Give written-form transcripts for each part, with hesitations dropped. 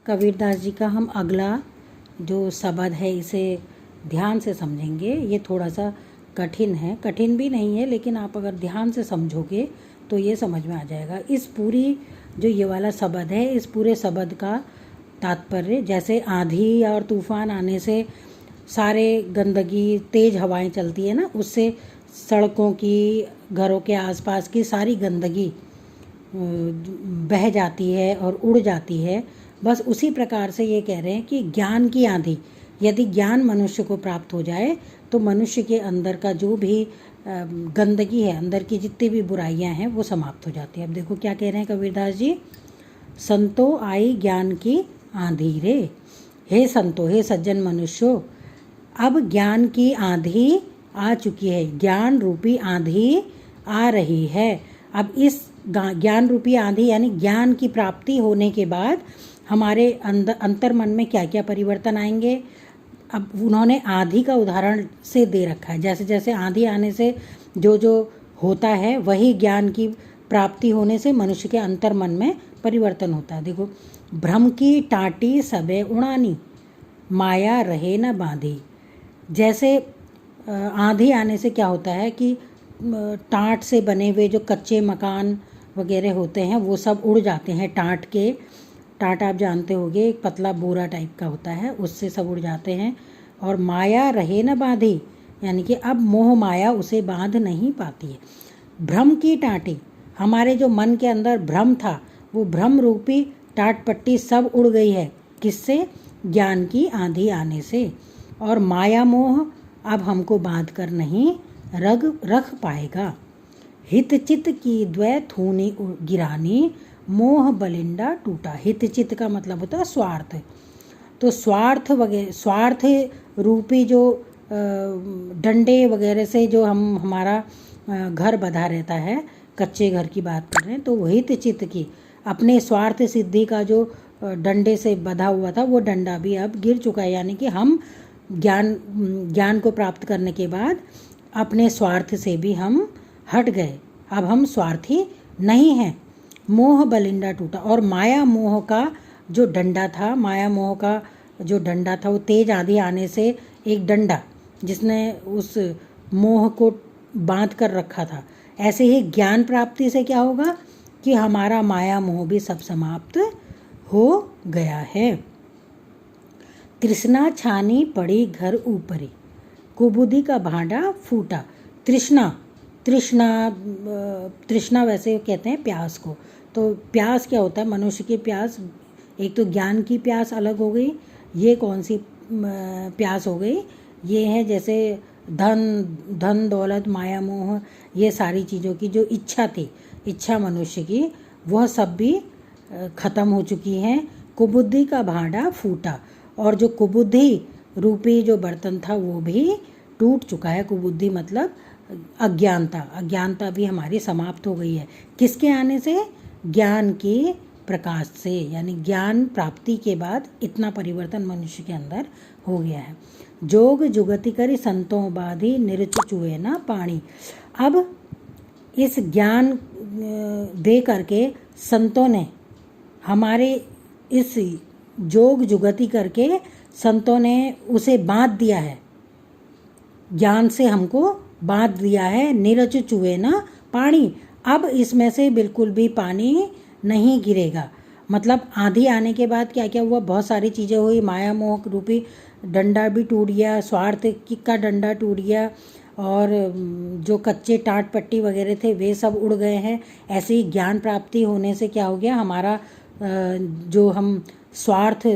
कबीरदास जी का हम अगला जो शब्द है इसे ध्यान से समझेंगे। ये थोड़ा सा कठिन है, कठिन भी नहीं है, लेकिन आप अगर ध्यान से समझोगे तो ये समझ में आ जाएगा। इस पूरी जो ये वाला शब्द है, इस पूरे शब्द का तात्पर्य, जैसे आंधी और तूफान आने से सारे गंदगी, तेज़ हवाएं चलती है ना, उससे सड़कों की, घरों के आसपास की सारी गंदगी बह जाती है और उड़ जाती है। बस उसी प्रकार से ये कह रहे हैं कि ज्ञान की आंधी, यदि ज्ञान मनुष्य को प्राप्त हो जाए तो मनुष्य के अंदर का जो भी गंदगी है, अंदर की जितनी भी बुराइयां हैं वो समाप्त हो जाती है। अब देखो क्या कह रहे हैं कबीरदास जी, संतो आई ज्ञान की आंधी रे, हे संतो, हे सज्जन मनुष्यों, अब ज्ञान की आंधी आ चुकी है, ज्ञान रूपी आंधी आ रही है। अब इस ज्ञान रूपी आंधी यानी ज्ञान की प्राप्ति होने के बाद हमारे अंतर मन में क्या क्या परिवर्तन आएंगे। अब उन्होंने आंधी का उदाहरण से दे रखा है, जैसे जैसे आंधी आने से जो जो होता है वही ज्ञान की प्राप्ति होने से मनुष्य के अंतर मन में परिवर्तन होता है। देखो, भ्रम की टाटी सबे उड़ानी, माया रहे न बांधी। जैसे आंधी आने से क्या होता है कि टाट से बने हुए जो कच्चे मकान वगैरह होते हैं वो सब उड़ जाते हैं। टाट आप जानते होंगे, एक पतला बोरा टाइप का होता है, उससे सब उड़ जाते हैं। और माया रहे न बांधी, यानी कि अब मोह माया उसे बांध नहीं पाती है। भ्रम की टाटी, हमारे जो मन के अंदर भ्रम था वो भ्रम रूपी टाट पट्टी सब उड़ गई है। किससे? ज्ञान की आंधी आने से। और माया मोह अब हमको बांध कर नहीं रख पाएगा। हित चित की द्वै थूनी गिरानी, मोह बलिंडा टूटा। हित चित का मतलब होता है स्वार्थ। तो स्वार्थ वगैरह, स्वार्थ रूपी जो डंडे वगैरह से जो हमारा घर बंधा रहता है, कच्चे घर की बात कर रहे हैं, तो हित चित की अपने स्वार्थ सिद्धि का जो डंडे से बंधा हुआ था वो डंडा भी अब गिर चुका है। यानी कि हम ज्ञान को प्राप्त करने के बाद अपने स्वार्थ से भी हम हट गए, अब हम स्वार्थी नहीं हैं। मोह बलिंडा टूटा। और माया मोह का जो डंडा था, माया मोह का जो डंडा था वो तेज आंधी आने से एक डंडा जिसने उस मोह को बांध कर रखा था, ऐसे ही ज्ञान प्राप्ति से क्या होगा कि हमारा माया मोह भी सब समाप्त हो गया है। तृष्णा छानी पड़ी घर ऊपरी, कुबुद्धि का भांडा फूटा। तृष्णा वैसे कहते हैं प्यास को। तो प्यास क्या होता है? मनुष्य की प्यास, एक तो ज्ञान की प्यास अलग हो गई। ये कौन सी प्यास हो गई? ये है जैसे धन दौलत, माया मोह, ये सारी चीज़ों की जो इच्छा थी, इच्छा मनुष्य की, वह सब भी खत्म हो चुकी हैं। कुबुद्धि का भांडा फूटा, और जो कुबुद्धि रूपी जो बर्तन था वो भी टूट चुका है। कुबुद्धि मतलब अज्ञानता भी हमारी समाप्त हो गई है। किसके आने से? ज्ञान के प्रकाश से। यानी ज्ञान प्राप्ति के बाद इतना परिवर्तन मनुष्य के अंदर हो गया है। जोग जुगति करी संतों बाधी, निरच चुए ना पानी। अब इस ज्ञान दे करके संतों ने हमारे इस जोग जुगति करके संतों ने उसे बांध दिया है, ज्ञान से हमको बांध दिया है। निरच चुए ना पानी, अब इसमें से बिल्कुल भी पानी नहीं गिरेगा। मतलब आंधी आने के बाद क्या क्या हुआ? बहुत सारी चीज़ें हुई। माया मोह रूपी डंडा भी टूट गया, स्वार्थ का डंडा टूट गया, और जो कच्चे टाट पट्टी वगैरह थे वे सब उड़ गए हैं। ऐसे ही ज्ञान प्राप्ति होने से क्या हो गया? हमारा जो हम स्वार्थ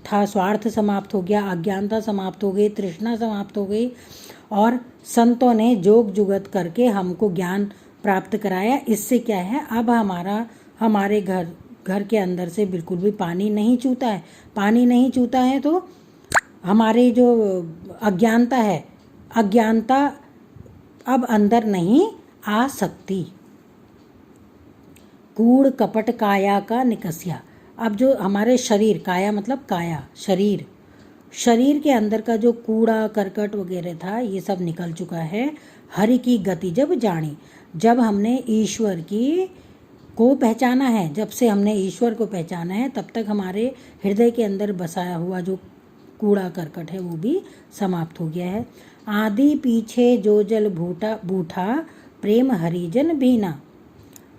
था, स्वार्थ समाप्त हो गया, अज्ञानता समाप्त हो गई, तृष्णा समाप्त हो गई, और संतों ने जोग जुगत करके हमको ज्ञान प्राप्त कराया। इससे क्या है? अब हमारे घर के अंदर से बिल्कुल भी पानी नहीं चूता है। पानी नहीं चूता है तो हमारी जो अज्ञानता है, अज्ञानता अब अंदर नहीं आ सकती। कूड़ कपट काया का निकसिया। अब जो हमारे शरीर, काया मतलब काया, शरीर के अंदर का जो कूड़ा करकट वगैरह था ये सब निकल चुका है। हरि की गति जब जानी, जब हमने ईश्वर की को पहचाना है, जब से हमने ईश्वर को पहचाना है तब तक हमारे हृदय के अंदर बसाया हुआ जो कूड़ा करकट है वो भी समाप्त हो गया है। आदि पीछे जो जल बूठा प्रेम हरिजन भीना।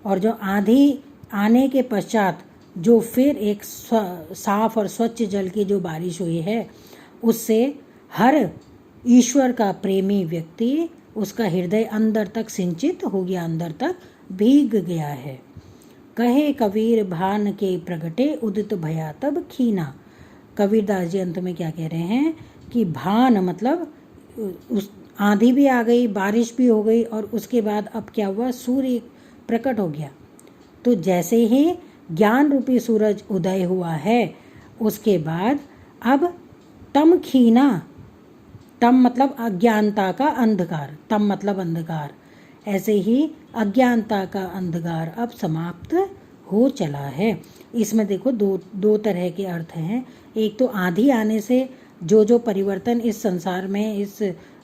और जो आंधी आने के पश्चात जो फिर एक साफ और स्वच्छ जल की जो बारिश हुई है, उससे हर ईश्वर का प्रेमी व्यक्ति, उसका हृदय अंदर तक सिंचित हो गया, अंदर तक भीग गया है। कहे कबीर भान के प्रगटे उदित भया तब खीना। कबीरदास जी अंत में क्या कह रहे हैं कि भान मतलब उस आंधी भी आ गई, बारिश भी हो गई, और उसके बाद अब क्या हुआ, सूर्य प्रकट हो गया। तो जैसे ही ज्ञान रूपी सूरज उदय हुआ है, उसके बाद अब तम खीना, तम मतलब अज्ञानता का अंधकार, तम मतलब अंधकार, ऐसे ही अज्ञानता का अंधकार अब समाप्त हो चला है। इसमें देखो दो तरह के अर्थ हैं। एक तो आंधी आने से जो जो परिवर्तन इस संसार में, इस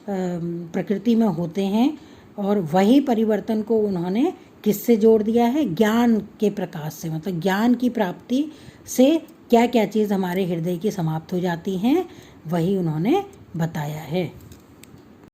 प्रकृति में होते हैं, और वही परिवर्तन को उन्होंने किससे जोड़ दिया है, ज्ञान के प्रकाश से, मतलब ज्ञान की प्राप्ति से क्या क्या चीज़ हमारे हृदय की समाप्त हो जाती हैं, वही उन्होंने बताया है।